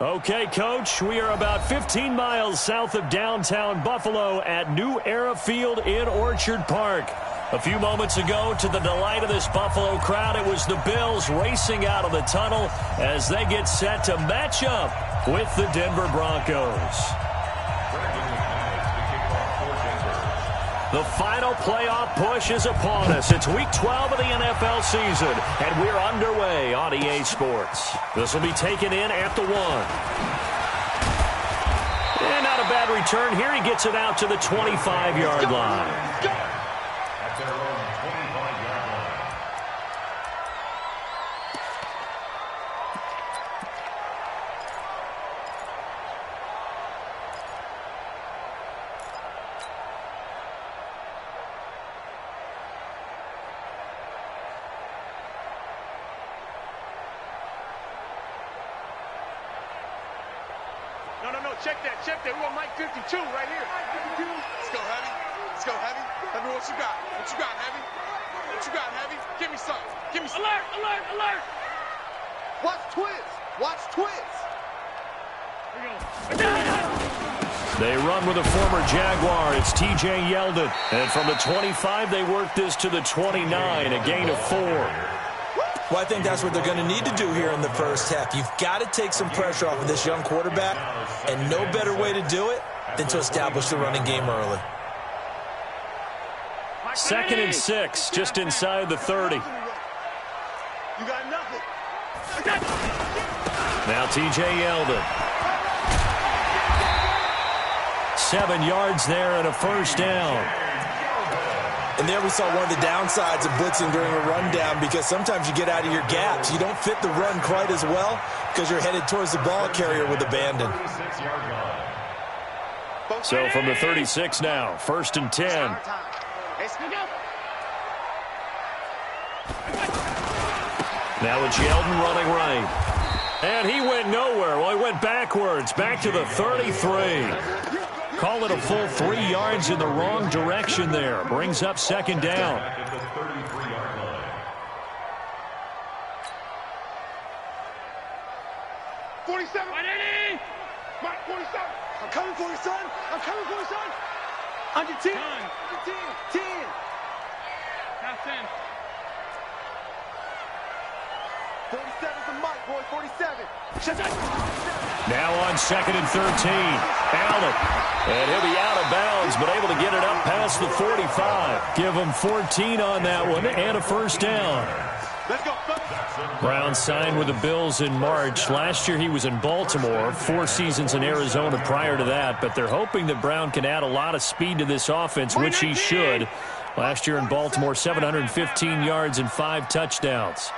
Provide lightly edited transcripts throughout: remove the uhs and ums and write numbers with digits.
Okay, Coach, we are about 15 miles south of downtown Buffalo at New Era Field in Orchard Park. A few moments ago, to the delight of this Buffalo crowd, it was the Bills racing out of the tunnel as they get set to match up with the Denver Broncos. The final playoff push is upon us. It's Week 12 of the NFL season, and we're underway on EA Sports. This will be taken in at the 1. And not a bad return here. He gets it out to the 25-yard line. Check that. We want Mike 52 right here. Let's go, Heavy. Let me know what you got. What you got, Heavy? Give me some. Alert. Watch twist. Here we go. They run with a former Jaguar. It's T.J. Yeldon. And from the 25, they work this to the 29, a gain of 4. Well, I think that's what they're going to need to do here in the first half. You've got to take some pressure off of this young quarterback, and no better way to do it than to establish the running game early. 2nd and 6, just inside the 30. You got nothing. Now T.J. Yeldon. 7 yards there and a first down. And there we saw one of the downsides of blitzing during a rundown, because sometimes you get out of your gaps. You don't fit the run quite as well because you're headed towards the ball carrier with abandon. So from the 36 now, 1st and 10. Now it's Yeldon running right. And he went nowhere. Well, he went backwards, back to the 33. Call it a full 3 yards in the wrong direction there. Brings up 2nd down. Mark 47. I'm coming for you, son. Under 10. 10. Half 10. 47 for Mike, boy. 47. Now on 2nd and 13. Allen. And he'll be out of bounds, but able to get it up past the 45. Give him 14 on that one and a first down. Let's go. Brown signed with the Bills in March. Last year he was in Baltimore, 4 seasons in Arizona prior to that, but they're hoping that Brown can add a lot of speed to this offense, which he should. Last year in Baltimore, 715 yards and 5 touchdowns.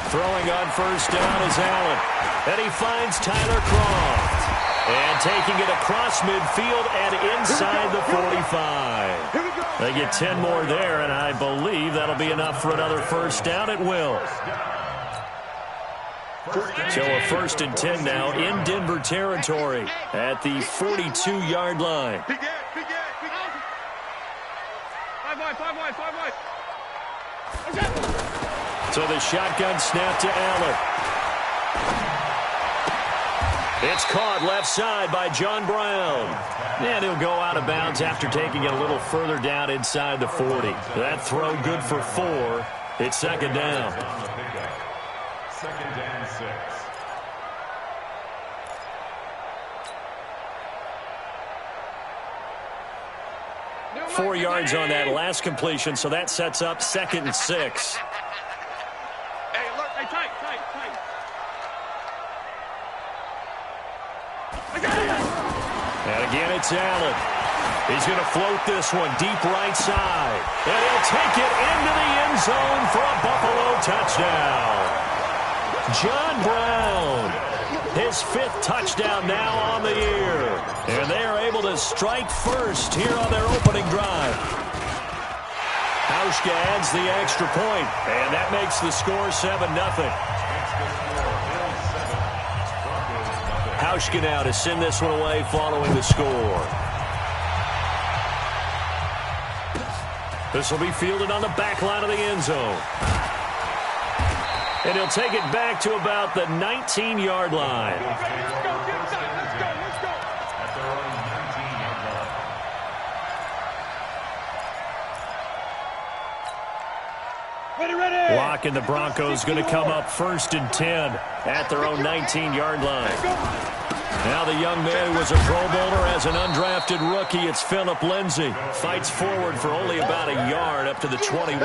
Throwing on first down is Allen. And he finds Tyler Kroft. And taking it across midfield and inside the 45. They get 10 more there, and I believe that'll be enough for another first down. It will. So a 1st and 10 now in Denver territory at the 42-yard line. Big Ed. 5 wide. So the shotgun snap to Allen. It's caught left side by John Brown. And he'll go out of bounds after taking it a little further down inside the 40. That throw good for 4. It's 2nd down. 2nd and 6. Four yards on that last completion, so that sets up 2nd and 6. Hey, alert. Hey, tight. And again, it's Allen. He's going to float this one deep right side. And he'll take it into the end zone for a Buffalo touchdown. John Brown, his 5th touchdown now on the year. And they are able to strike first here on their opening drive. Hauschka adds the extra point, and that makes the score 7-0. Hauschka now to send this one away following the score. This will be fielded on the back line of the end zone. And he'll take it back to about the 19-yard line. Let's go, get inside. Let's go. At their own 19-yard line. Ready. Block, and the Broncos going to come up 1st and 10 at their own 19-yard line. Now the young man who was a Pro Bowler as an undrafted rookie, it's Phillip Lindsay. Fights forward for only about a yard up to the 21.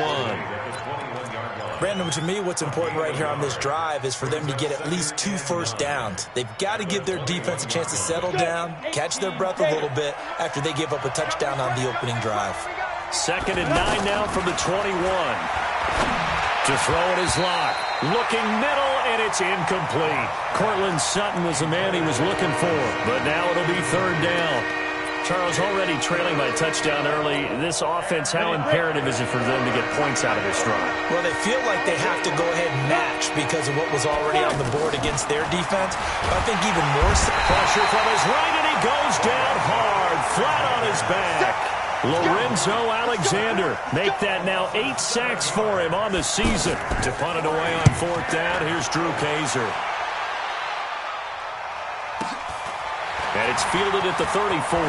Brandon, to me, what's important right here on this drive is for them to get at least 2 first downs. They've got to give their defense a chance to settle down, catch their breath a little bit after they give up a touchdown on the opening drive. 2nd and 9 now from the 21. To throw it is Locke. Looking middle, and it's incomplete. Cortland Sutton was the man he was looking for, but now it'll be 3rd down. Charles, already trailing by a touchdown early. This offense, how imperative is it for them to get points out of this drive? Well, they feel like they have to go ahead and match because of what was already on the board against their defense. But I think even more so. Pressure from his right, and he goes down hard, flat on his back. Lorenzo Alexander make that now 8 sacks for him on the season. To punt it away on 4th down, here's Drew Kaiser. And it's fielded at the 34.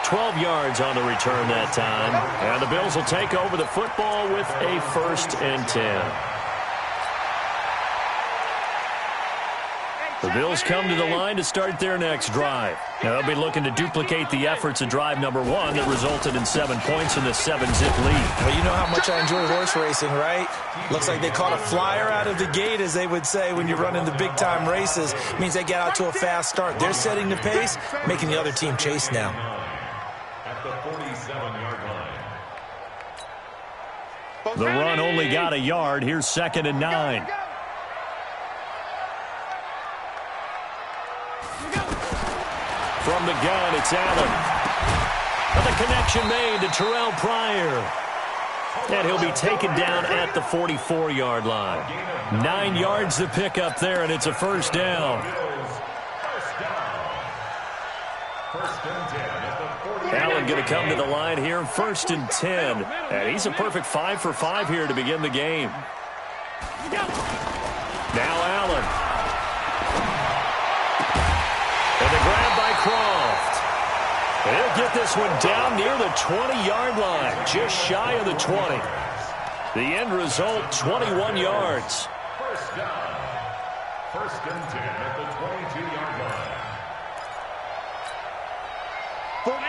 12 yards on the return that time. And the Bills will take over the football with a 1st and 10. The Bills come to the line to start their next drive. Now they'll be looking to duplicate the efforts of drive number 1 that resulted in 7 points in the 7-zip lead. Well, you know how much I enjoy horse racing, right? Looks like they caught a flyer out of the gate, as they would say when you're running the big-time races. It means they get out to a fast start. They're setting the pace, making the other team chase now. At the 47-yard line. The run only got a yard. Here's 2nd and 9. From the gun, it's Allen. And the connection made to Terrell Pryor. And he'll be taken down at the 44-yard line. 9 yards to pick up there, and it's a 1st down. Allen going to come to the line here, 1st and 10. And he's a perfect 5 for 5 here to begin the game. Now Allen. And the grab by Croft. And he'll get this one down near the 20-yard line, just shy of the 20. The end result, 21 yards. 1st down. 1st and 10 at the 22-yard line. 47.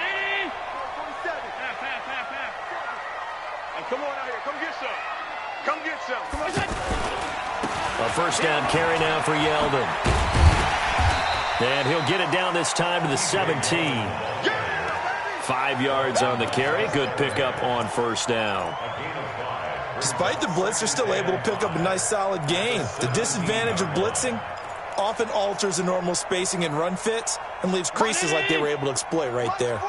And come on out here. Come get some. Come get some. Come on. A 1st down carry now for Yeldon. And he'll get it down this time to the 17. 5 yards on the carry. Good pickup on 1st down. Despite the blitz, they're still able to pick up a nice, solid gain. The disadvantage of blitzing often alters the normal spacing and run fits and leaves creases like they were able to exploit right there.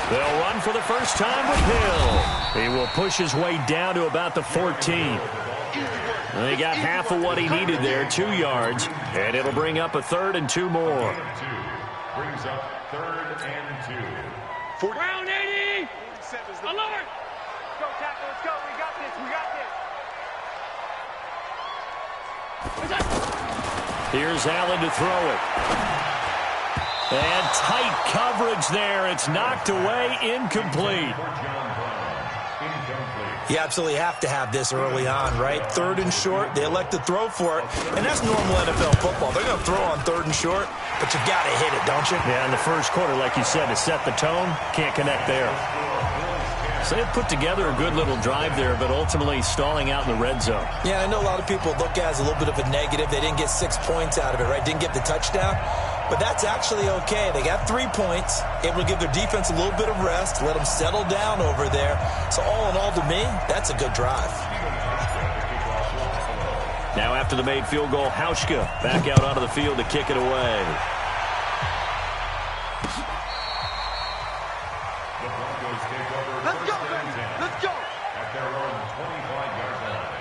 They'll run for the first time with Hill. He will push his way down to about the 14. And he got half of what he needed there, 2 yards, and it'll bring up a 3rd and 2 more. Brings up 3rd and 2. Round 80. Alert. Go, tackle. Let's go. We got this. Here's Allen to throw it. And tight coverage there. It's knocked away, incomplete. You absolutely have to have this early on, right? 3rd and short, they elect to throw for it, and that's normal NFL football. They're going to throw on 3rd and short, but you've got to hit it, don't you? Yeah, in the first quarter, like you said, to set the tone, can't connect there. So they put together a good little drive there, but ultimately stalling out in the red zone. Yeah, I know a lot of people look at it as a little bit of a negative. They didn't get 6 points out of it, right? Didn't get the touchdown. But that's actually okay. They got 3 points, able to give their defense a little bit of rest, let them settle down over there. So all in all, to me, that's a good drive. Now after the made field goal, Hauschka back out onto the field to kick it away. Let's go, baby. Let's go. At their own 25-yard line.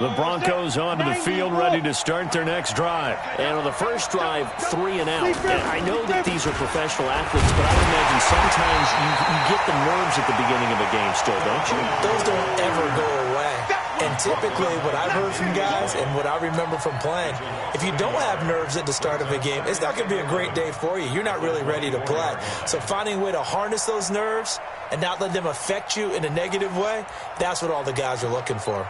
The Broncos onto the field, ready to start their next drive. And on the first drive, 3 and out. And I know that these are professional athletes, but I would imagine sometimes you get the nerves at the beginning of a game still, don't you? Those don't ever go away. And typically what I've heard from guys and what I remember from playing, if you don't have nerves at the start of a game, it's not going to be a great day for you. You're not really ready to play. So finding a way to harness those nerves and not let them affect you in a negative way, that's what all the guys are looking for.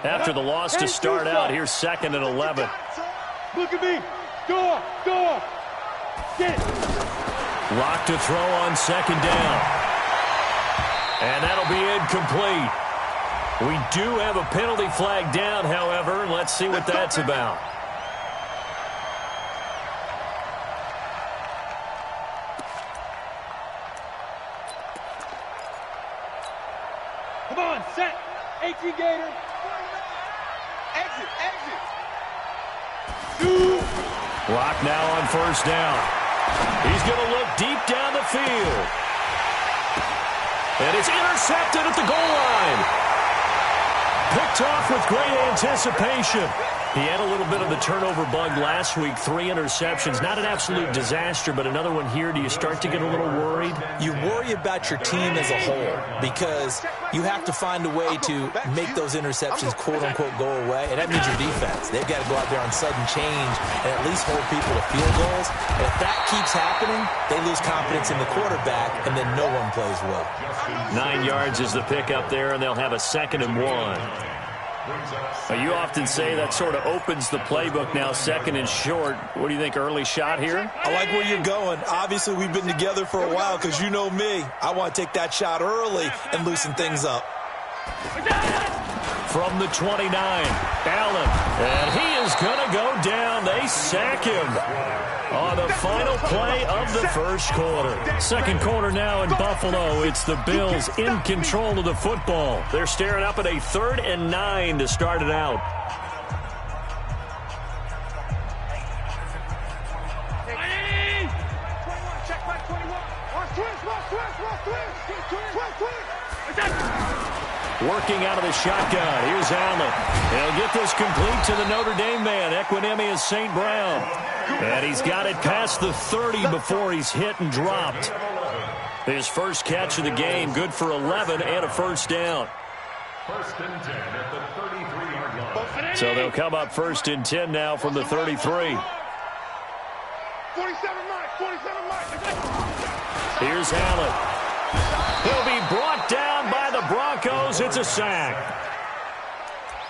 After the loss to start out, here's 2nd and 11. Look at me. Go. Get it. Lock to throw on 2nd down. And that'll be incomplete. We do have a penalty flag down, however. Let's see what that's about. Come on, set. 18 Gator. Exit. Lock now on 1st down. He's going to look deep down the field. And it's intercepted at the goal line. Picked off with great anticipation. He had a little bit of the turnover bug last week. 3 interceptions. Not an absolute disaster, but another one here. Do you start to get a little worried? You worry about your team as a whole because you have to find a way to make those interceptions, quote-unquote, go away. And that means your defense. They've got to go out there on sudden change and at least hold people to field goals. And if that keeps happening, they lose confidence in the quarterback, and then no one plays well. 9 yards is the pickup there, and they'll have a 2nd and 1. You often say that sort of opens the playbook now, 2nd and short. What do you think, early shot here? I like where you're going. Obviously, we've been together for a while because you know me. I want to take that shot early and loosen things up. From the 29, Allen. And he is going to go down. They sack him on the final play of the first quarter. Second quarter now in Buffalo. It's the Bills in control of the football. They're staring up at a 3rd and 9 to start it out. Working out of the shotgun. Here's Allen. He'll get this complete to the Notre Dame man, Equinemius St. Brown. And he's got it past the 30 before he's hit and dropped. His first catch of the game, good for 11 and a 1st down. 1st and 10 at the 33-yard line. So they'll come up 1st and 10 now from the 33. 47 miles. Here's Allen. He'll be brought down by the Broncos. It's a sack.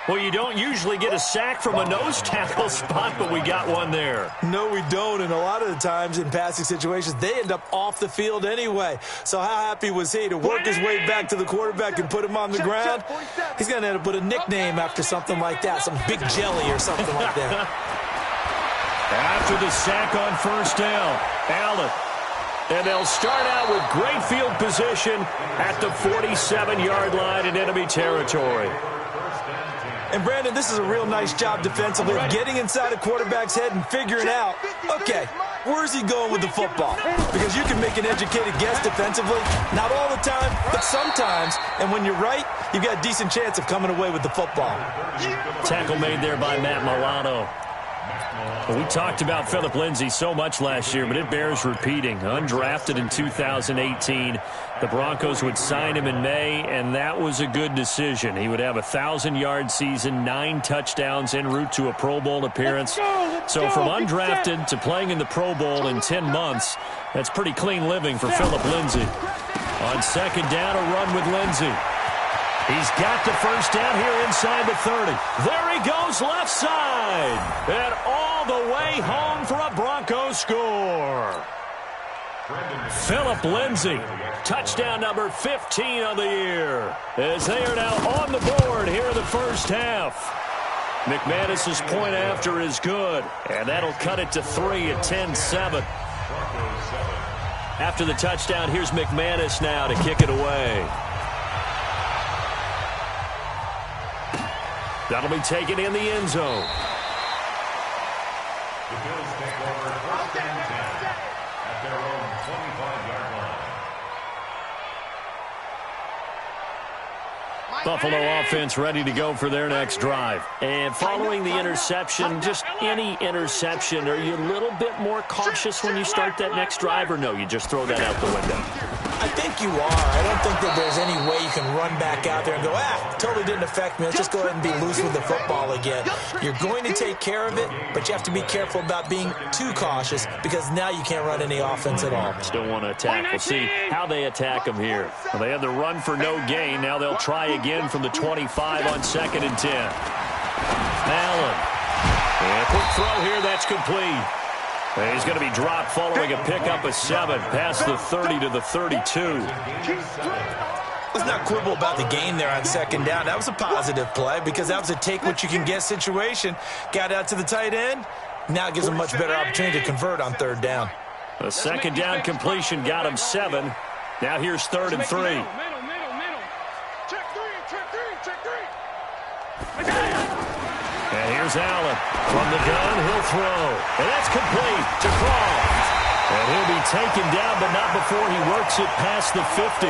Well, you don't usually get a sack from a nose tackle spot, but we got one there. No, we don't, and a lot of the times in passing situations, they end up off the field anyway. So how happy was he to work his way back to the quarterback and put him on the ground? He's going to end up with a nickname after something like that, some Big Jelly or something like that. After the sack on 1st down, Allen. And they'll start out with great field position at the 47-yard line in enemy territory. And, Brandon, this is a real nice job defensively of getting inside a quarterback's head and figuring out, okay, where's he going with the football? Because you can make an educated guess defensively, not all the time, but sometimes. And when you're right, you've got a decent chance of coming away with the football. Tackle made there by Matt Milano. Well, we talked about Philip Lindsay so much last year, but it bears repeating. Undrafted in 2018. The Broncos would sign him in May, and that was a good decision. He would have a 1,000-yard season, 9 touchdowns en route to a Pro Bowl appearance. So from undrafted to playing in the Pro Bowl in 10 months, that's pretty clean living for Philip Lindsay. On 2nd down, a run with Lindsay. He's got the 1st down here inside the 30. There he goes left side. And all the way home for a Broncos score. Philip Lindsay, touchdown number 15 of the year. As they are now on the board here in the first half. McManus's point after is good. And that'll cut it to 3 at 10-7. After the touchdown, here's McManus now to kick it away. That'll be taken in the end zone. The Bills take over 1st and 10 at their own 25-yard line. Buffalo offense ready to go for their next drive. And following the interception, just any interception, are you a little bit more cautious when you start that next drive, or no, you just throw that out the window? I think you are. I don't think that there's any way you can run back out there and go, totally didn't affect me. Let's just go ahead and be loose with the football again. You're going to take care of it, but you have to be careful about being too cautious because now you can't run any offense at all. Still want to attack. We'll see how they attack them here. Well, they had the run for no gain. Now they'll try again from the 25 on 2nd and 10. Allen. And quick throw here. That's complete. And he's going to be dropped following a pickup of 7 past the 30 to the 32. Let's not quibble about the gain there on 2nd down. That was a positive play because that was a take-what-you-can-get situation. Got out to the tight end. Now it gives him a much better opportunity to convert on 3rd down. A 2nd down completion got him 7. Now here's 3rd and 3. Middle. Check three. And here's Allen. From the gun, he'll throw. And that's complete to Croft. And he'll be taken down, but not before he works it past the 50.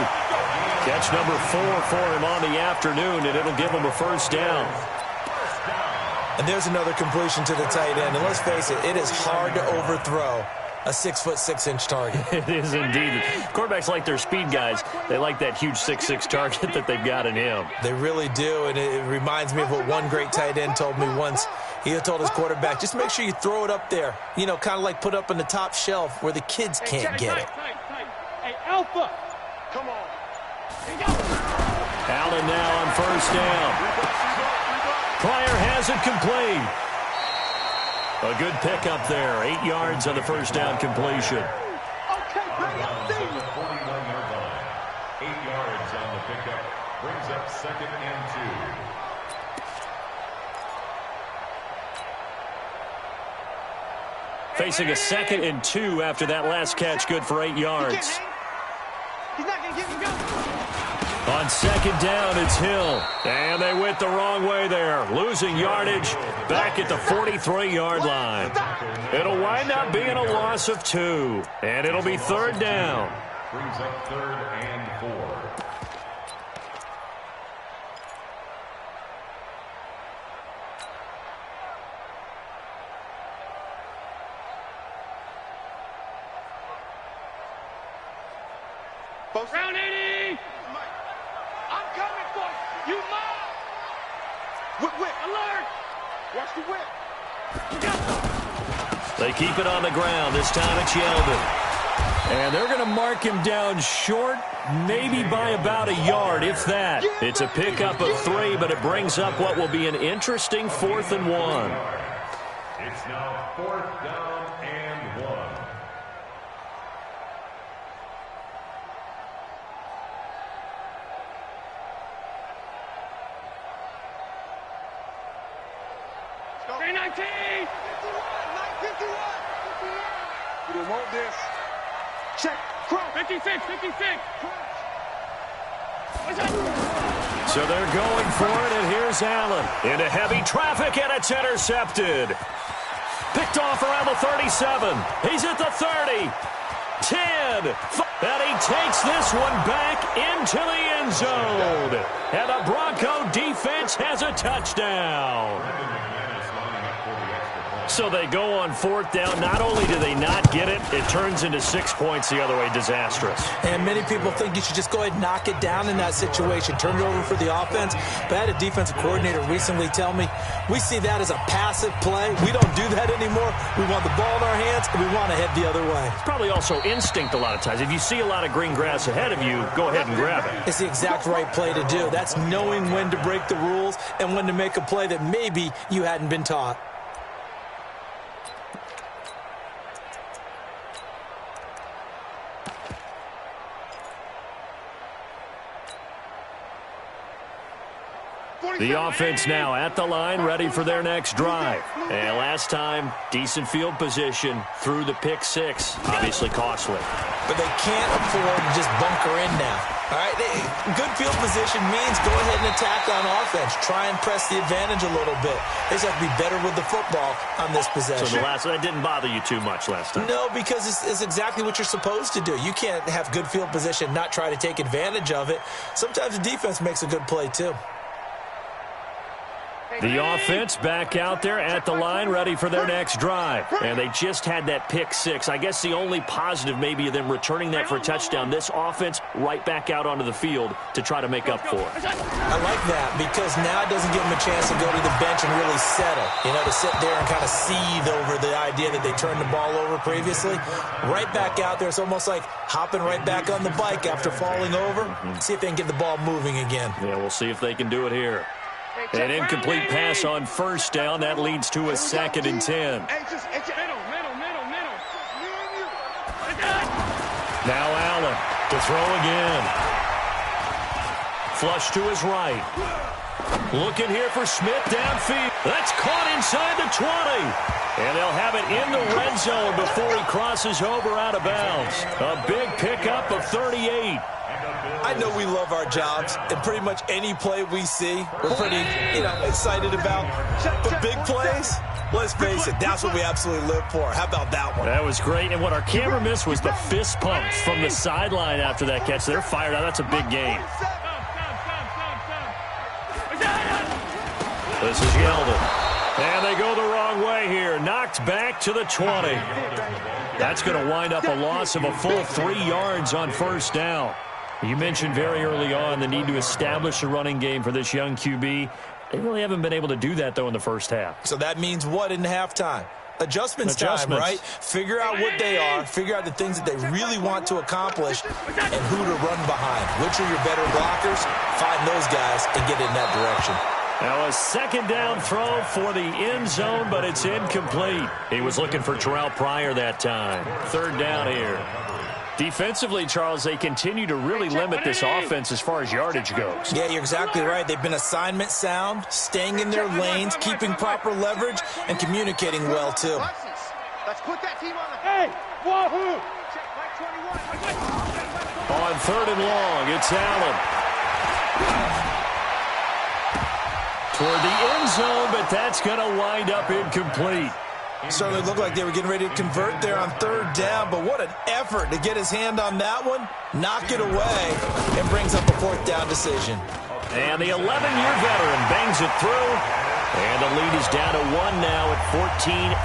Catch number 4 for him on the afternoon, and it'll give him a 1st down. And there's another completion to the tight end. And let's face it, it is hard to overthrow a 6'6" target. It is indeed. Quarterbacks like their speed guys. They like that huge 6'6" target that they've got in him. They really do, and it reminds me of what one great tight end told me once. He had told his quarterback, just make sure you throw it up there. You know, kind of like put up on the top shelf where the kids can't get it. Hey, Alpha. Come on. Allen now on 1st down. Pryor has it complete. A good pickup there. 8 yards on the 1st down completion. Okay, bring up the 41-yard line. 8 yards on the pickup. Brings up 2nd and 2. Facing a 2nd and 2 after that last catch. Good for 8 yards. He's not going to get him going. On 2nd down, it's Hill. And they went the wrong way there. Losing yardage back at the 43-yard line. It'll wind up being a loss of 2. And it'll be 3rd down. Brings up 3rd and 4. Round 80. I'm coming for you. You mine. Whip. Alert. Watch the whip. They keep it on the ground. This time it's Yeldon. And they're going to mark him down short, maybe by about a yard, if that. It's a pickup of 3, but it brings up what will be an interesting 4th and 1. It's now 4th down and 1. Go. 19. 51. We don't want this. Check. Cross. 56. So they're going for it, and here's Allen. Into heavy traffic, and it's intercepted. Picked off around the 37. He's at the 30. 10. And he takes this one back into the end zone. And the Bronco defense has a touchdown. So they go on 4th down. Not only do they not get it, it turns into 6 points the other way. Disastrous. And many people think you should just go ahead and knock it down in that situation. Turn it over for the offense. But I had a defensive coordinator recently tell me, we see that as a passive play. We don't do that anymore. We want the ball in our hands, and we want to head the other way. It's probably also instinct a lot of times. If you see a lot of green grass ahead of you, go ahead and grab it. It's the exact right play to do. That's knowing when to break the rules and when to make a play that maybe you hadn't been taught. The offense now at the line, ready for their next drive. And last time, decent field position through the pick 6. Obviously costly. But they can't afford to just bunker in now. All right, good field position means go ahead and attack on offense. Try and press the advantage a little bit. They just have to be better with the football on this possession. So that didn't bother you too much last time? No, because it's exactly what you're supposed to do. You can't have good field position, not try to take advantage of it. Sometimes the defense makes a good play, too. The offense back out there at the line, ready for their next drive. And they just had that pick six. I guess the only positive maybe of them returning that for a touchdown. This offense right back out onto the field to try to make up for it. I like that because now it doesn't give them a chance to go to the bench and really settle. You know, to sit there and kind of seethe over the idea that they turned the ball over previously. Right back out there. It's almost like hopping right back on the bike after falling over. See if they can get the ball moving again. Yeah, we'll see if they can do it here. An incomplete pass on first down. That leads to a 2nd and 10. Now Allen to throw again. Flush to his right. Looking here for Smith downfield. That's caught inside the 20. And they'll have it in the red zone before he crosses over out of bounds. A big pickup of 38. I know we love our jobs, and pretty much any play we see, we're pretty, excited about. But big plays, let's face it, that's what we absolutely live for. How about that one? That was great, and what our camera missed was the fist pumps from the sideline after that catch. They're fired out. That's a big game. This is Yeldon. And they go the wrong way here. Knocked back to the 20. That's going to wind up a loss of a full 3 yards on first down. You mentioned very early on the need to establish a running game for this young QB. They really haven't been able to do that, though, in the first half. So that means what in halftime? Adjustments time, right? Figure out what they are, figure out the things that they really want to accomplish, and who to run behind. Which are your better blockers? Find those guys and get in that direction. Now a 2nd down throw for the end zone, but it's incomplete. He was looking for Terrell Pryor that time. 3rd down here. Defensively, Charles, they continue to really limit this offense as far as yardage goes. Yeah, you're exactly right. They've been assignment sound, staying in their lanes, keeping proper leverage, and communicating well, too. Let's put that team on the... Hey, wahoo! On 3rd and long, it's Allen. Toward the end zone, but that's going to wind up incomplete. Certainly looked like they were getting ready to convert there on 3rd down, but what an effort to get his hand on that one, knock it away, and brings up a 4th down decision. And the 11-year veteran bangs it through, and the lead is down to 1 now at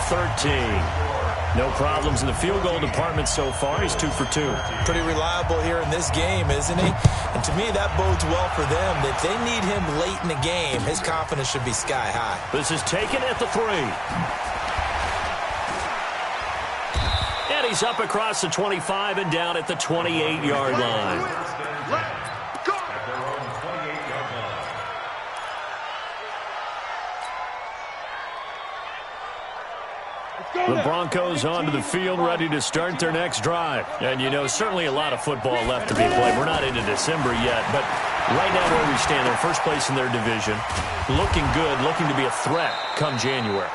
14-13. No problems in the field goal department so far. He's 2 for 2. Pretty reliable here in this game, isn't he? And to me, that bodes well for them. If they need him late in the game, his confidence should be sky high. This is taken at the 3. And he's up across the 25 and down at the 28-yard line. The Broncos onto the field, ready to start their next drive. And, certainly a lot of football left to be played. We're not into December yet, but right now where we stand, they're first place in their division. Looking good, looking to be a threat come January.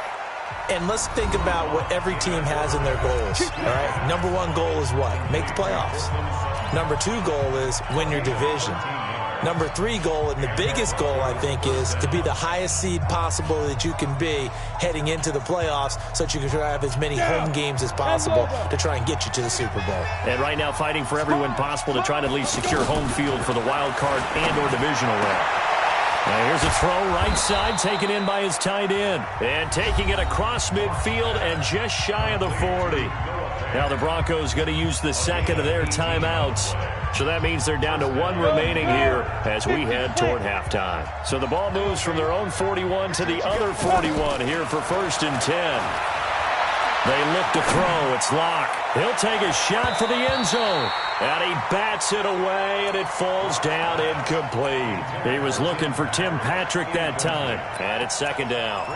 And let's think about what every team has in their goals, all right? Number 1 goal is what? Make the playoffs. Number 2 goal is win your division. Number 3 goal, and the biggest goal, I think, is to be the highest seed possible that you can be heading into the playoffs so that you can try to have as many home games as possible to try and get you to the Super Bowl. And right now fighting for every win possible to try to at least secure home field for the wild card and or divisional round. Now here's a throw right side, taken in by his tight end. And taking it across midfield and just shy of the 40. Now the Broncos going to use the 2nd of their timeouts. So that means they're down to 1 remaining here as we head toward halftime. So the ball moves from their own 41 to the other 41 here for 1st and 10. They look to throw. It's Locke. He'll take a shot for the end zone. And he bats it away, and it falls down incomplete. He was looking for Tim Patrick that time. And it's 2nd down.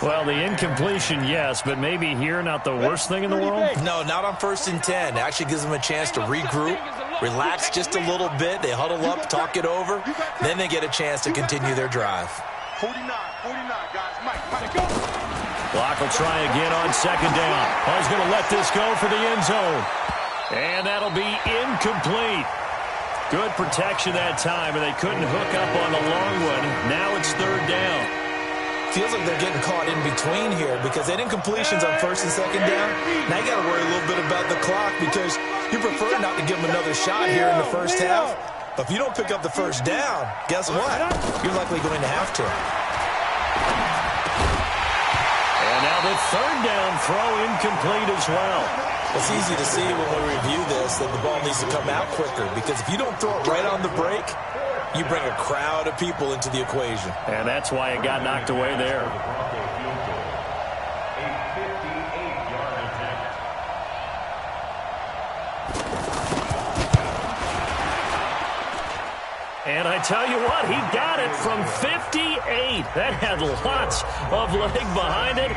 Well, the incompletion, yes, but maybe here not the worst thing in the world? No, not on 1st and 10. It actually gives them a chance to regroup, relax just a little bit. They huddle up, talk it over. Then they get a chance to continue their drive. 49, guys. Mike, go. Locke will try again on 2nd down. Oh, he's going to let this go for the end zone. And that'll be incomplete. Good protection that time, and they couldn't hook up on the long one. Now it's third down. Feels like they're getting caught in between here because they didn't completions on first and second down. Now you got to worry a little bit about the clock because you prefer not to give them another shot here in the first half. But if you don't pick up the first down, guess what? You're likely going to have to. And now the third down throw incomplete as well. It's easy to see when we review this that the ball needs to come out quicker because if you don't throw it right on the break, you bring a crowd of people into the equation. And that's why it got knocked away there. And I tell you what, he got it from 58. That had lots of leg behind it.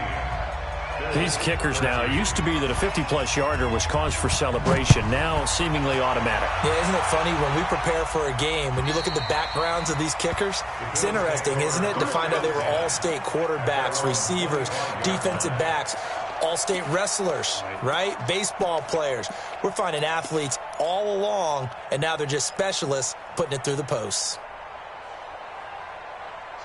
These kickers now, it used to be that a 50-plus yarder was cause for celebration. Now, seemingly automatic. Yeah, isn't it funny when we prepare for a game, when you look at the backgrounds of these kickers, it's interesting, isn't it, to find out they were all-state quarterbacks, receivers, defensive backs, all-state wrestlers, right? Baseball players. We're finding athletes all along, and now they're just specialists putting it through the posts.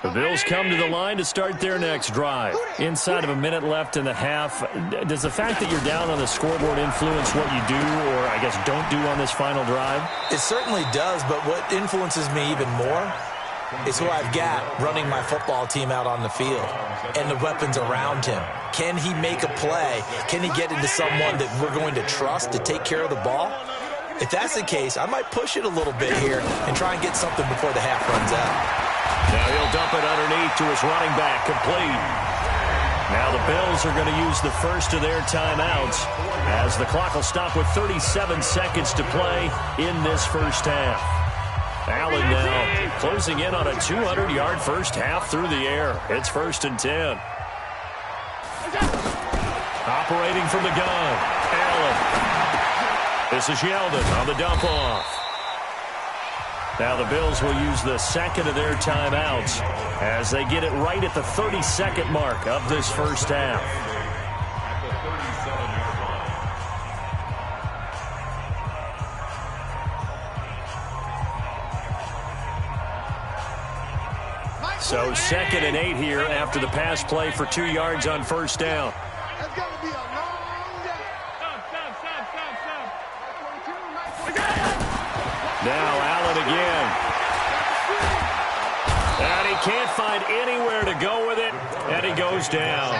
The Bills come to the line to start their next drive. Inside of a minute left in the half, does the fact that you're down on the scoreboard influence what you do or, I guess, don't do on this final drive? It certainly does, but what influences me even more is who I've got running my football team out on the field and the weapons around him. Can he make a play? Can he get into someone that we're going to trust to take care of the ball? If that's the case, I might push it a little bit here and try and get something before the half runs out. Now he'll dump it underneath to his running back, complete. Now the Bills are going to use the first of their timeouts as the clock will stop with 37 seconds to play in this first half. Allen now closing in on a 200-yard first half through the air. It's 1st and 10. Operating from the gun, Allen. This is Yeldon on the dump-off. Now the Bills will use the second of their timeouts as they get it right at the 30-second mark of this first half. So 2nd and 8 here after the pass play for 2 yards on first down. That's going to be a long day. Now Allen again. And he can't find anywhere to go with it, and he goes down.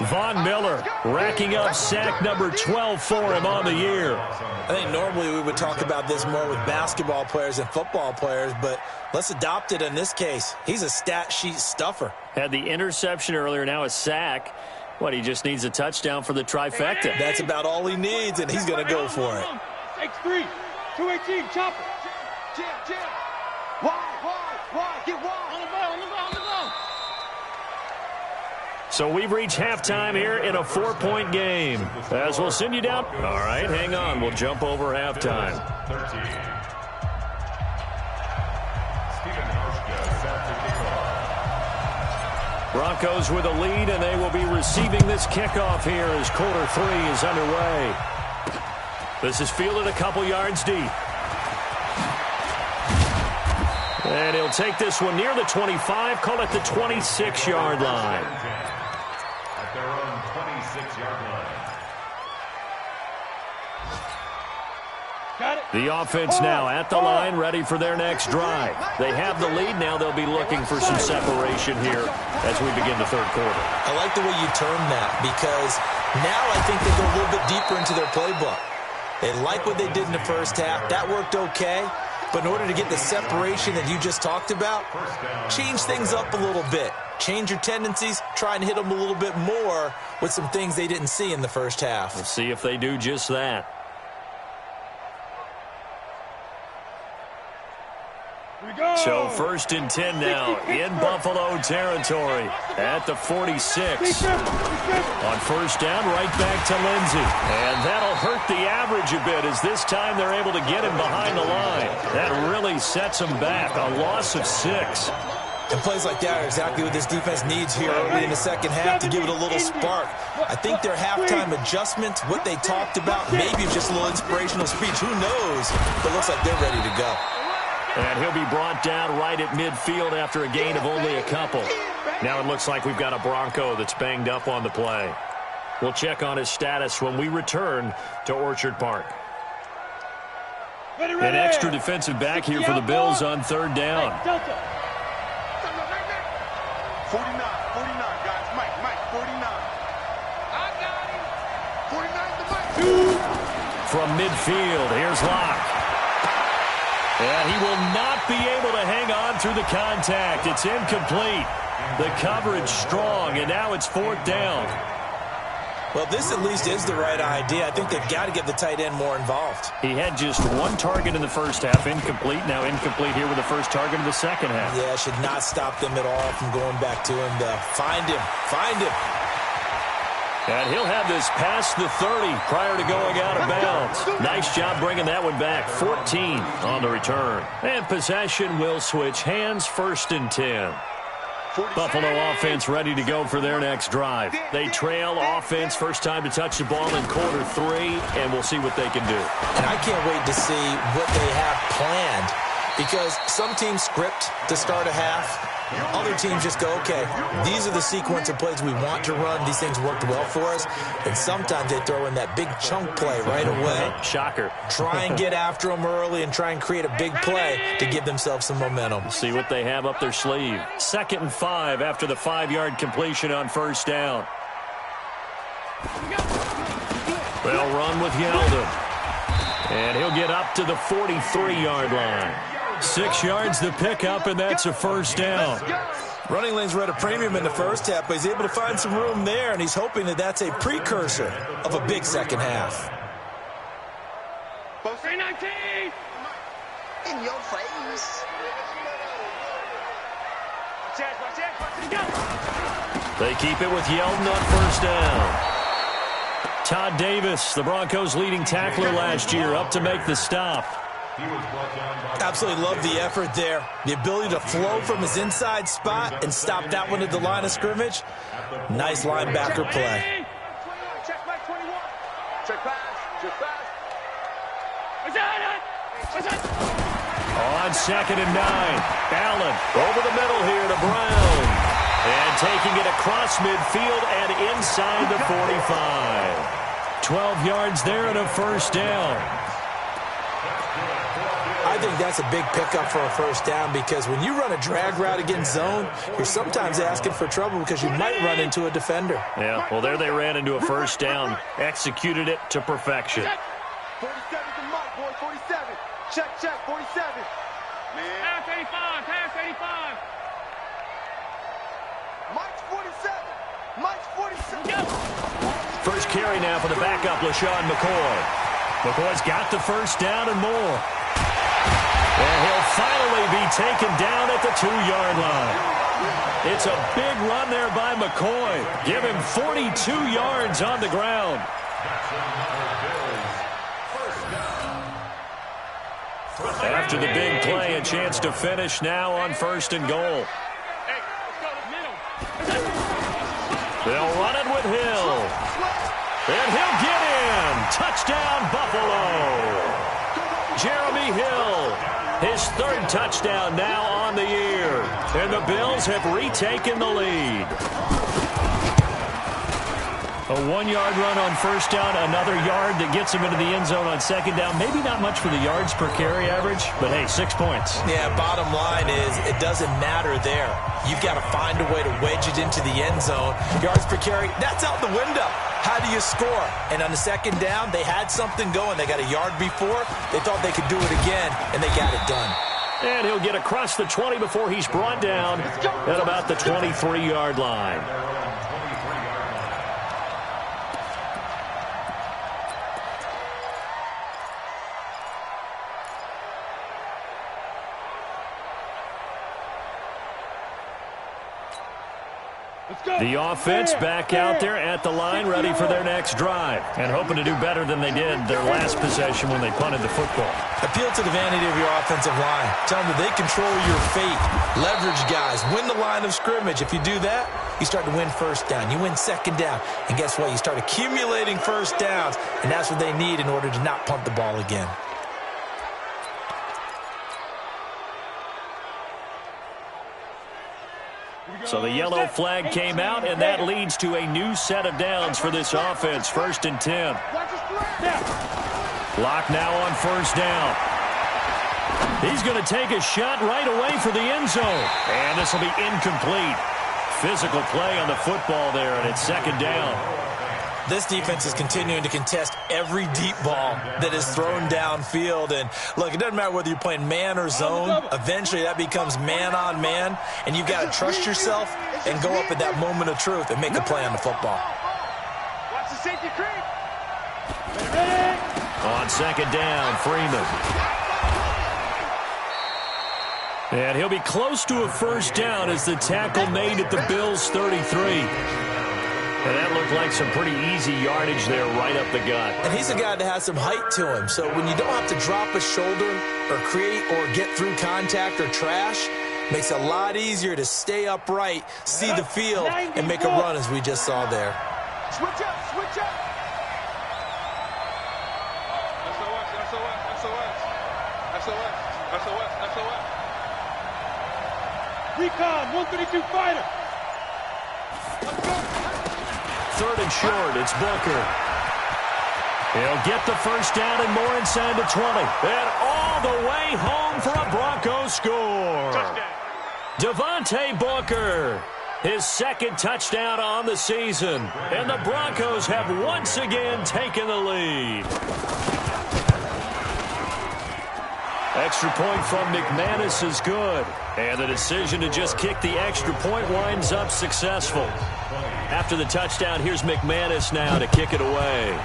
Von Miller racking up sack number 12 for him on the year. I think normally we would talk about this more with basketball players and football players, but let's adopt it in this case. He's a stat sheet stuffer. Had the interception earlier, now a sack. What, he just needs a touchdown for the trifecta. That's about all he needs, and he's going to go for it. X3, 218, chopper. Jam. Wide, get wide. On the ball. So we've reached halftime here in a 4-point game. As we'll send you down. All right, hang on. We'll jump over halftime. 13. Broncos with a lead, and they will be receiving this kickoff here as quarter 3 is underway. This is fielded a couple yards deep. And he'll take this one near the 25, call it the 26-yard line. At their own 26-yard line. The offense now at the line, ready for their next drive. They have the lead. Now they'll be looking for some separation here as we begin the third quarter. I like the way you term that because now I think they go a little bit deeper into their playbook. They like what they did in the first half. That worked okay. But in order to get the separation that you just talked about, change things up a little bit. Change your tendencies. Try and hit them a little bit more with some things they didn't see in the first half. We'll see if they do just that. So 1st and 10 now in Buffalo territory at the 46. On first down, right back to Lindsey. And that'll hurt the average a bit as this time they're able to get him behind the line. That really sets him back. A loss of 6. And plays like that are exactly what this defense needs here early in the second half to give it a little spark. I think their halftime adjustments, what they talked about, maybe just a little inspirational speech. Who knows? But it looks like they're ready to go. And he'll be brought down right at midfield after a gain of only a couple. Now it looks like we've got a Bronco that's banged up on the play. We'll check on his status when we return to Orchard Park. An extra defensive back here for the Bills on third down. 49, guys. Mike, 49. I got him. 49 to Mike. From midfield, here's Locke. And he will not be able to hang on through the contact. It's incomplete. The coverage strong, and now it's fourth down. Well, this at least is the right idea. I think they've got to get the tight end more involved. He had just one target in the first half, incomplete. Now incomplete here with the first target of the second half. Yeah, should not stop them at all from going back to him. Find him. And he'll have this past the 30 prior to going out of bounds. Nice job bringing that one back. 14 on the return. And possession will switch hands, first and 10. Buffalo offense ready to go for their next drive. They trail offense, first time to touch the ball in quarter 3, and we'll see what they can do. And I can't wait to see what they have planned, because some teams script to start a half. Other teams just go, okay, these are the sequence of plays we want to run. These things worked well for us. And sometimes they throw in that big chunk play right away. Shocker. Try and get after them early and try and create a big play to give themselves some momentum. See what they have up their sleeve. 2nd and 5 after the 5-yard completion on first down. They'll run with Yeldon. And he'll get up to the 43-yard line. 6 yards to pick up, and that's a first down. Running lanes were at a premium in the first half, but he's able to find some room there, and he's hoping that that's a precursor of a big second half. 319! In your face. They keep it with Yeldon on first down. Todd Davis, the Broncos' leading tackler last year, up to make the stop. Absolutely love the effort there. The ability to flow from his inside spot and stop that one at the line of scrimmage. Nice linebacker play. Check back 21. Check pass. On 2nd and 9. Allen over the middle here to Brown. And taking it across midfield and inside the 45. 12 yards there and a first down. I think that's a big pickup for a first down, because when you run a drag route against zone, you're sometimes asking for trouble because you might run into a defender. Yeah, well, there they ran into a first down. Executed it to perfection. 47 to Mike, boy, 47. Check, 47. Man. Pass 85. Mike's 47. First carry now for the backup, LaShawn McCoy. McCoy's got the first down and more. And he'll finally be taken down at the 2-yard line. It's a big run there by McCoy. Give him 42 yards on the ground. After the big play, a chance to finish now on 1st and goal. They'll run it with Hill. And he'll get in. Touchdown, Buffalo. Jeremy Hill, his 3rd touchdown now on the year. And the Bills have retaken the lead. A 1-yard run on first down, another yard that gets him into the end zone on 2nd down. Maybe not much for the yards per carry average, but hey, 6 points. Yeah, bottom line is it doesn't matter there. You've got to find a way to wedge it into the end zone. Yards per carry, that's out the window. How do you score? And on the 2nd down, they had something going. They got a yard before. They thought they could do it again, and they got it done. And he'll get across the 20 before he's brought down at about the 23-yard line. The offense back out there at the line, ready for their next drive, and hoping to do better than they did their last possession when they punted the football. Appeal to the vanity of your offensive line. Tell them that they control your fate. Leverage guys. Win the line of scrimmage. If you do that, you start to win first down. You win 2nd down. And guess what? You start accumulating first downs, and that's what they need in order to not punt the ball again. So the yellow flag came out, and that leads to a new set of downs for this offense. 1st and 10. Lock now on 1st down. He's going to take a shot right away for the end zone. And this will be incomplete. Physical play on the football there, and it's 2nd down. This defense is continuing to contest every deep ball that is thrown downfield. And, look, it doesn't matter whether you're playing man or zone. Eventually, that becomes man-on-man, and you've got to trust yourself and go up at that moment of truth and make a play on the football. Watch the safety creep. On 2nd down, Freeman. And he'll be close to a 1st down as the tackle made at the Bills' 33. And that looked like some pretty easy yardage there right up the gut. And he's a guy that has some height to him. So when you don't have to drop a shoulder or create or get through contact or trash, makes it a lot easier to stay upright, see the field, and make a run as we just saw there. Switch up, switch up. SOS. Recon, 132 fighter. Let's go. 3rd and short, it's Booker. He'll get the 1st down and more inside the 20. And all the way home for a Broncos score. Touchdown. Devontae Booker, his 2nd touchdown on the season. And the Broncos have once again taken the lead. Extra point from McManus is good. And the decision to just kick the extra point winds up successful. After the touchdown, here's McManus now to kick it away.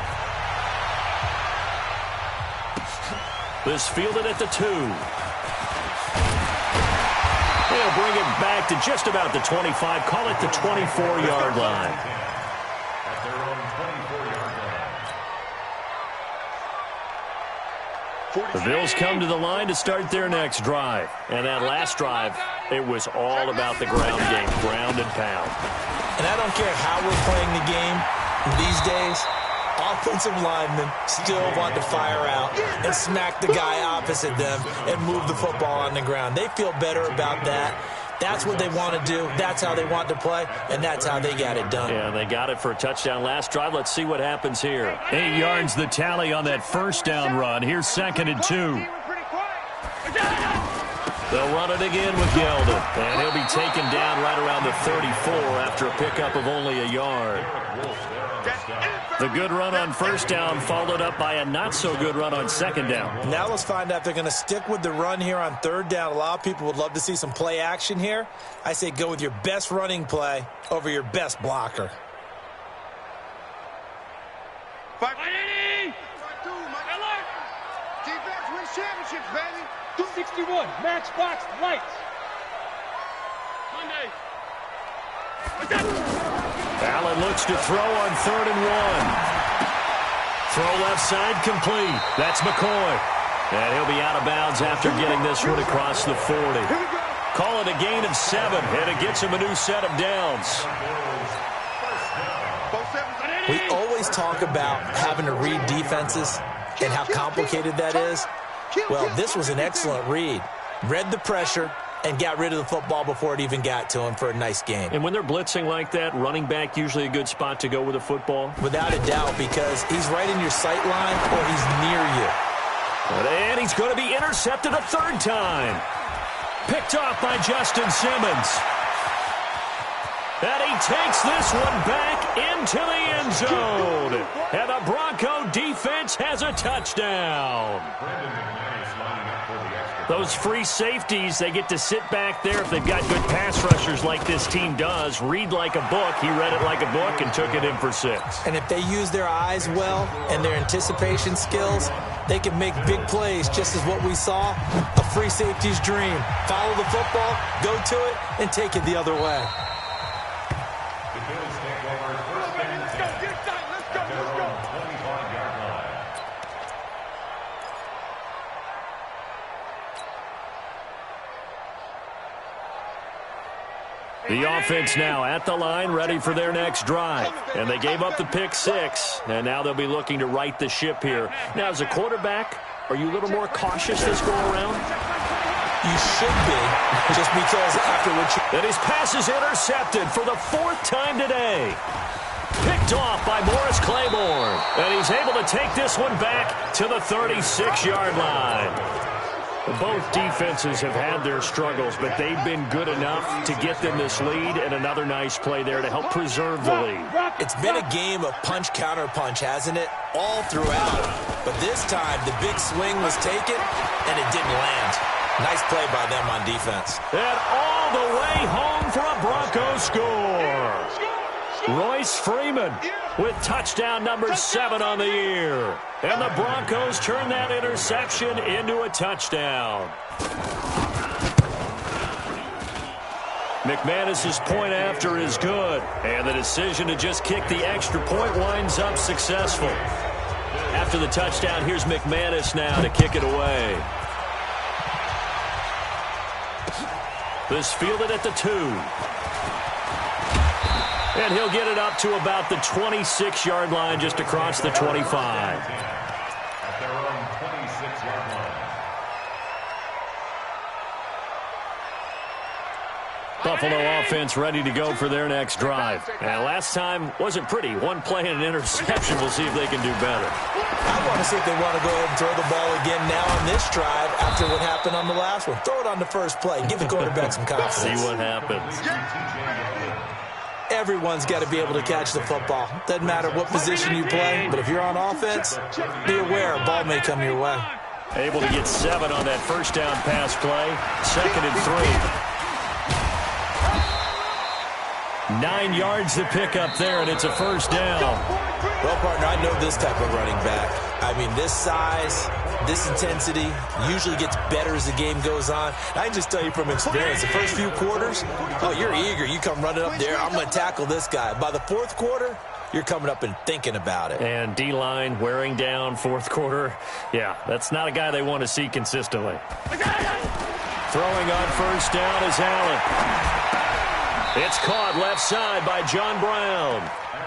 This fielded at the 2. He'll bring it back to just about the 25. Call it the 24-yard line. At their own 24-yard line. The Bills come to the line to start their next drive. And that last drive, it was all about the ground game, ground and pound. And I don't care how we're playing the game these days, offensive linemen still want to fire out and smack the guy opposite them and move the football on the ground. They feel better about that. That's what they want to do. That's how they want to play, and that's how they got it done. Yeah, they got it for a touchdown last drive. Let's see what happens here. 8 yards the tally on that 1st down run. Here's 2nd and 2. They'll run it again with Yeldon, and he'll be taken down right around the 34 after a pickup of only a yard. The good run on 1st down followed up by a not-so-good run on 2nd down. Now let's find out if they're going to stick with the run here on 3rd down. A lot of people would love to see some play action here. I say go with your best running play over your best blocker. Fighting! Alert! Defense wins championships, baby! 261, matchbox lights. Monday. Allen looks to throw on 3rd and 1. Throw left side complete. That's McCoy. And he'll be out of bounds after getting this one across the 40. Call it a gain of 7, and it gets him a new set of downs. We always talk about having to read defenses and how complicated that is. Well, this was an excellent read. Read the pressure and got rid of the football before it even got to him for a nice game. And when they're blitzing like that, running back usually a good spot to go with a football? Without a doubt, because he's right in your sight line or he's near you. And he's going to be intercepted a 3rd time. Picked off by Justin Simmons. And he takes this one back into the end zone. And the Bronco defense has a touchdown. Those free safeties, they get to sit back there if they've got good pass rushers like this team does. Read like a book. He read it like a book and took it in for 6. And if they use their eyes well and their anticipation skills, they can make big plays, just as what we saw, a free safety's dream. Follow the football, go to it, and take it the other way. The Bills take over 1st and 10. Let's go. 25-yard line. The offense now at the line, ready for their next drive. And they gave up the pick 6, and now they'll be looking to right the ship here. Now, as a quarterback, are you a little more cautious this go-around? You should be, just because after what you... And his pass is intercepted for the 4th time today. Picked off by Morris Claiborne. And he's able to take this one back to the 36-yard line. Both defenses have had their struggles, but they've been good enough to get them this lead, and another nice play there to help preserve the lead. It's been a game of punch-counter-punch, hasn't it? All throughout. But this time, the big swing was taken, and it didn't land. Nice play by them on defense. And all the way home for a Broncos score. Royce Freeman with touchdown number 7 on the year. And the Broncos turn that interception into a touchdown. McManus's point after is good. And the decision to just kick the extra point winds up successful. After the touchdown, here's McManus now to kick it away. This fielded at the 2. And he'll get it up to about the 26-yard line, just across the 25. At their own 26-yard line. Buffalo offense ready to go for their next drive. And last time wasn't pretty. One play and an interception. We'll see if they can do better. I want to see if they want to go ahead and throw the ball again now on this drive after what happened on the last one. Throw it on the first play. Give the quarterback some confidence. See what happens. Everyone's got to be able to catch the football. Doesn't matter what position you play, but if you're on offense, be aware a ball may come your way. Able to get 7 on that first down pass play. 2nd and 3. 9 yards to pick up there, and it's a first down. Well, partner, I know this type of running back. I mean, this size, this intensity usually gets better as the game goes on. I can just tell you from experience, the first few quarters, oh, you're eager. You come running up there, I'm going to tackle this guy. By the 4th quarter, you're coming up and thinking about it. And D-line wearing down 4th quarter. Yeah, that's not a guy they want to see consistently. Throwing on first down is Allen. It's caught left side by John Brown.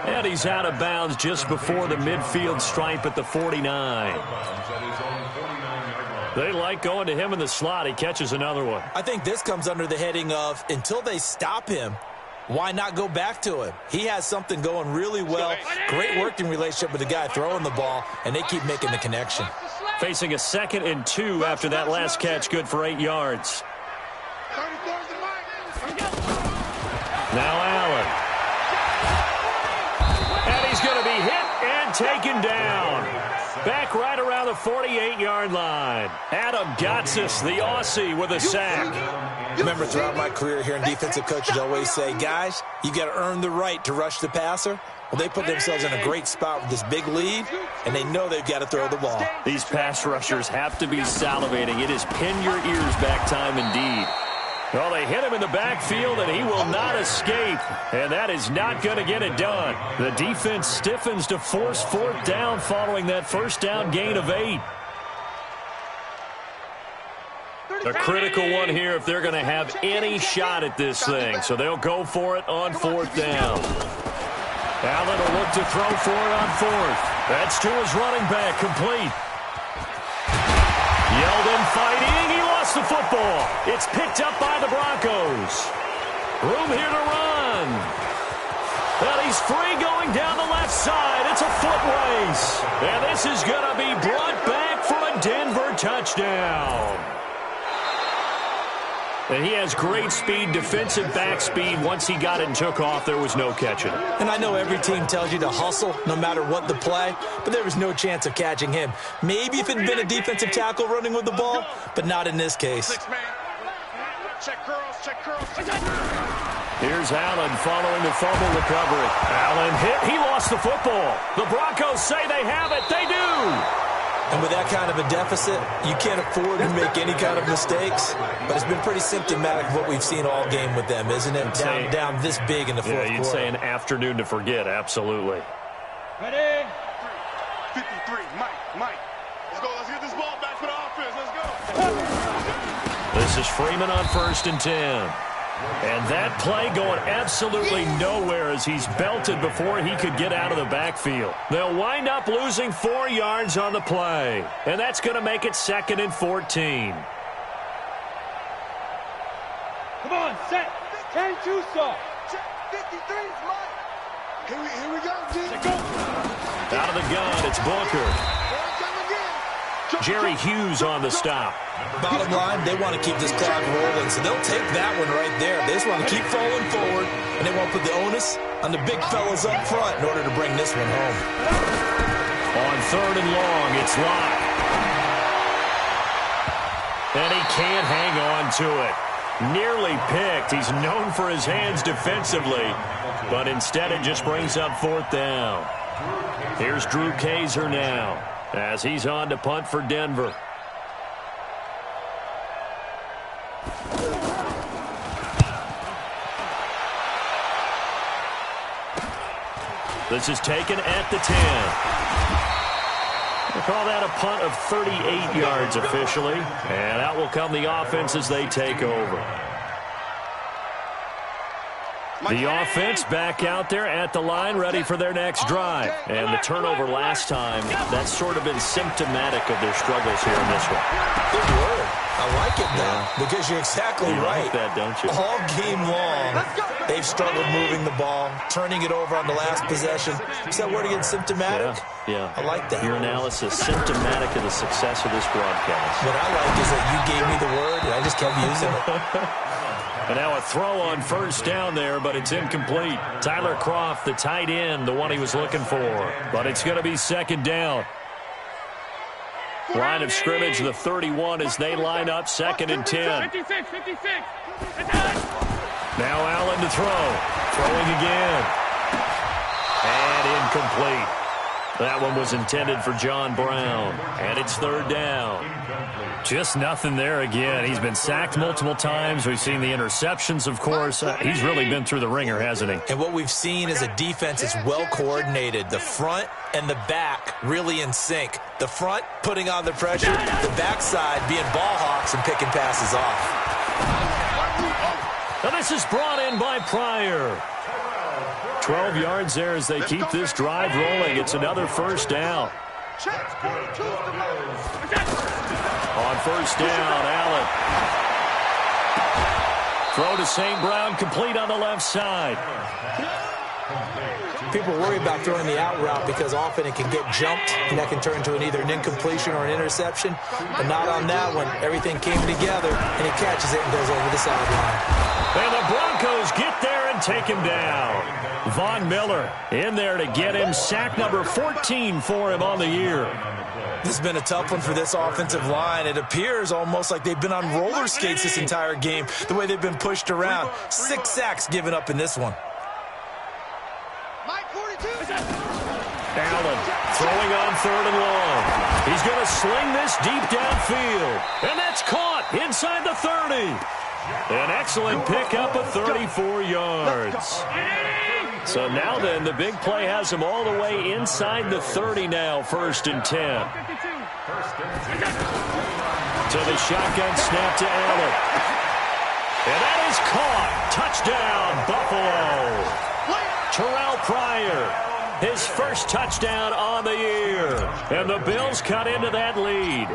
And he's out of bounds just before the midfield stripe at the 49. They like going to him in the slot. He catches another one. I think this comes under the heading of until they stop him, why not go back to him? He has something going really well. Great working relationship with the guy throwing the ball, and they keep making the connection. Facing a 2nd and 2 after that last catch, good for 8 yards. Now Allen. And he's going to be hit and taken down. Back right around the 48-yard line. Adam Gotsis, the Aussie, with a sack. Remember, throughout my career here in defensive coaches always say, guys, you got to earn the right to rush the passer. Well, they put themselves in a great spot with this big lead, and they know they've got to throw the ball. These pass rushers have to be salivating. It is pin your ears back time indeed. Well, they hit him in the backfield, and he will not escape. And that is not going to get it done. The defense stiffens to force 4th down following that first down gain of 8. A critical one here if they're going to have any shot at this thing. So they'll go for it on 4th down. Allen will look to throw for it on 4th. That's to his running back, complete. Yeldon fighting. He lost the football. It's picked up by the Broncos. Room here to run. And he's free going down the left side. It's a foot race. And this is going to be brought back for a Denver touchdown. And he has great speed, defensive back speed. Once he got it and took off, there was no catching it. And I know every team tells you to hustle no matter what the play, but there was no chance of catching him. Maybe if it had been a defensive tackle running with the ball, but not in this case. Check curls, check curls. Here's Allen following the fumble recovery. Allen hit. He lost the football. The Broncos say they have it. They do. And with that kind of a deficit, you can't afford to make any kind of mistakes. But it's been pretty symptomatic of what we've seen all game with them, isn't it? Down this big in the 4th quarter. You'd say an afternoon to forget, absolutely. Ready? 53, Mike. Let's go. Let's get this ball back for the offense. Let's go. This is Freeman on 1st and 10. And that play going absolutely nowhere as he's belted before he could get out of the backfield. They'll wind up losing 4 yards on the play. And that's going to make it 2nd and 14. Come on, set. 10-2 soft. 53 is mine. Here we go, G. Out of the gun, it's Booker. Jerry Hughes on the stop. Bottom line, they want to keep this clock rolling, so they'll take that one right there. They just want to keep falling forward, and they want to put the onus on the big fellas up front in order to bring this one home. On 3rd and long, it's Locke. And he can't hang on to it. Nearly picked. He's known for his hands defensively, but instead it just brings up 4th down. Here's Drew Kaiser now as he's on to punt for Denver. This is taken at the 10. We'll call that a punt of 38 yards officially. And out will come the offense as they take over. The offense back out there at the line, ready for their next drive. And the turnover last time, that's sort of been symptomatic of their struggles here in this one. Good word. I like it now, because you're exactly right. You like that, don't you? All game long, they've struggled moving the ball, turning it over on the last possession. Is that word again, symptomatic? Yeah. I like that. Your analysis, symptomatic of the success of this broadcast. What I like is that you gave me the word, and I just kept using it. And now a throw on 1st down there, but it's incomplete. Tyler Croft, the tight end, the one he was looking for. But it's going to be 2nd down. Line of scrimmage, the 31, as they line up 2nd and 10. 56. Now Allen to throw. Throwing again. And incomplete. That one was intended for John Brown. And it's 3rd down. Just nothing there again. He's been sacked multiple times. We've seen the interceptions, of course. He's really been through the ringer, hasn't he? And what we've seen is a defense that's well coordinated. The front and the back really in sync. The front putting on the pressure, the backside being ball hawks and picking passes off. Now this is brought in by Pryor. 12 yards there as they keep this drive rolling. It's another 1st down. On 1st down, Allen. Throw to St. Brown, complete on the left side. People worry about throwing the out route because often it can get jumped, and that can turn into either an incompletion or an interception. But not on that one. Everything came together, and he catches it and goes over the sideline. And the Broncos get there and take him down. Von Miller in there to get him. Sack number 14 for him on the year. This has been a tough one for this offensive line. It appears almost like they've been on roller skates this entire game, the way they've been pushed around. 6 sacks given up in this one. Allen throwing on 3rd and long. He's going to sling this deep downfield. And that's caught inside the 30. An excellent pickup of 34 yards. So now then, the big play has him all the way inside the 30 now, 1st and 10. To the shotgun snap to Allen. And that is caught. Touchdown, Buffalo. Terrell Pryor, his first touchdown on the year. And the Bills cut into that lead.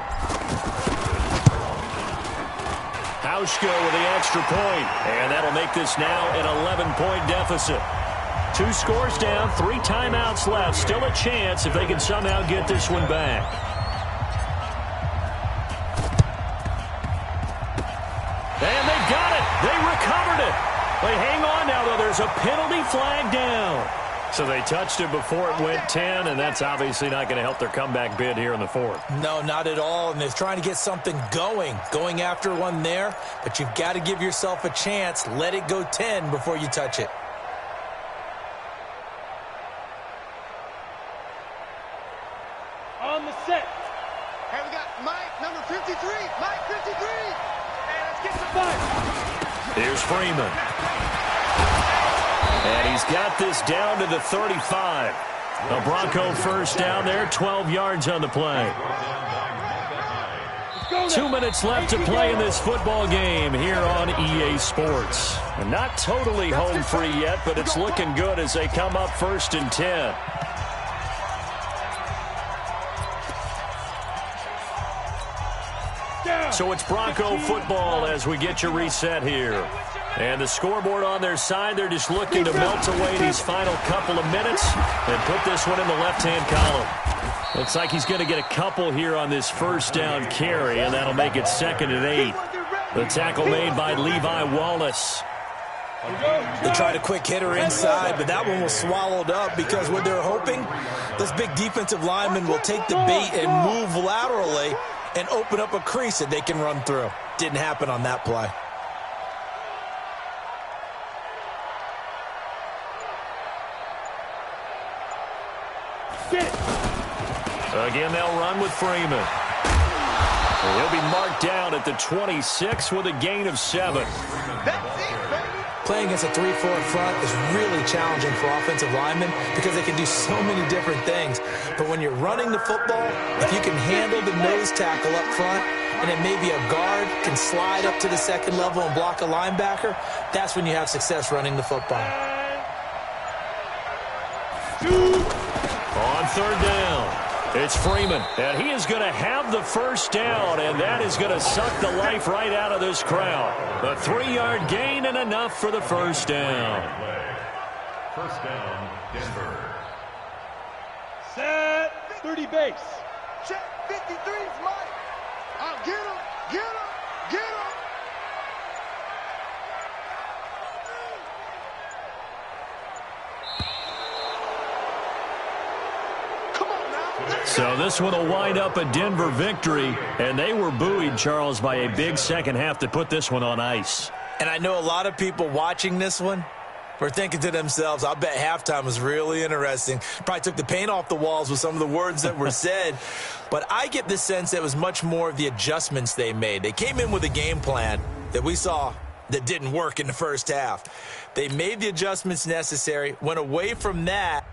Hauschko with the extra point. And that'll make this now an 11-point deficit. 2 scores down, 3 timeouts left. Still a chance if they can somehow get this one back. And they got it. They recovered it. They hang on now, though. There's a penalty flag down. So they touched it before it went 10, and that's obviously not going to help their comeback bid here in the 4th. No, not at all. And they're trying to get something going after one there. But you've got to give yourself a chance. Let it go 10 before you touch it. On the set. Hey, we got Mike, number 53. Mike, 53. Hey, let's get some fun. Here's Freeman. And he's got this down to the 35. A Bronco 1st down there, 12 yards on the play. 2 minutes left to play in this football game here on EA Sports. And not totally home free yet, but it's looking good as they come up 1st and 10. Down. So it's Bronco football as we get your reset here. And the scoreboard on their side, they're just looking to melt away these final couple of minutes and put this one in the left-hand column. Looks like he's going to get a couple here on this first down carry, and that'll make it 2nd and 8. The tackle made by Levi Wallace. They tried a quick hitter inside, but that one was swallowed up because what they're hoping, this big defensive lineman will take the bait and move laterally and open up a crease that they can run through. Didn't happen on that play. Again, they'll run with Freeman. He'll be marked down at the 26 with a gain of 7. Playing against a 3-4 front is really challenging for offensive linemen because they can do so many different things. But when you're running the football, if you can handle the nose tackle up front, and then maybe a guard can slide up to the second level and block a linebacker, that's when you have success running the football. On 3rd down, it's Freeman, and he is going to have the first down, and that is going to suck the life right out of this crowd. A 3-yard gain and enough for the first down. First down, Denver. Set 30 base. Check 53 is mine. I'll get him, get him, get him. So this one will wind up a Denver victory, and they were buoyed, Charles, by a big second half to put this one on ice. And I know a lot of people watching this one were thinking to themselves, I bet halftime was really interesting. Probably took the paint off the walls with some of the words that were said. But I get the sense that it was much more of the adjustments they made. They came in with a game plan that we saw that didn't work in the first half. They made the adjustments necessary, went away from that,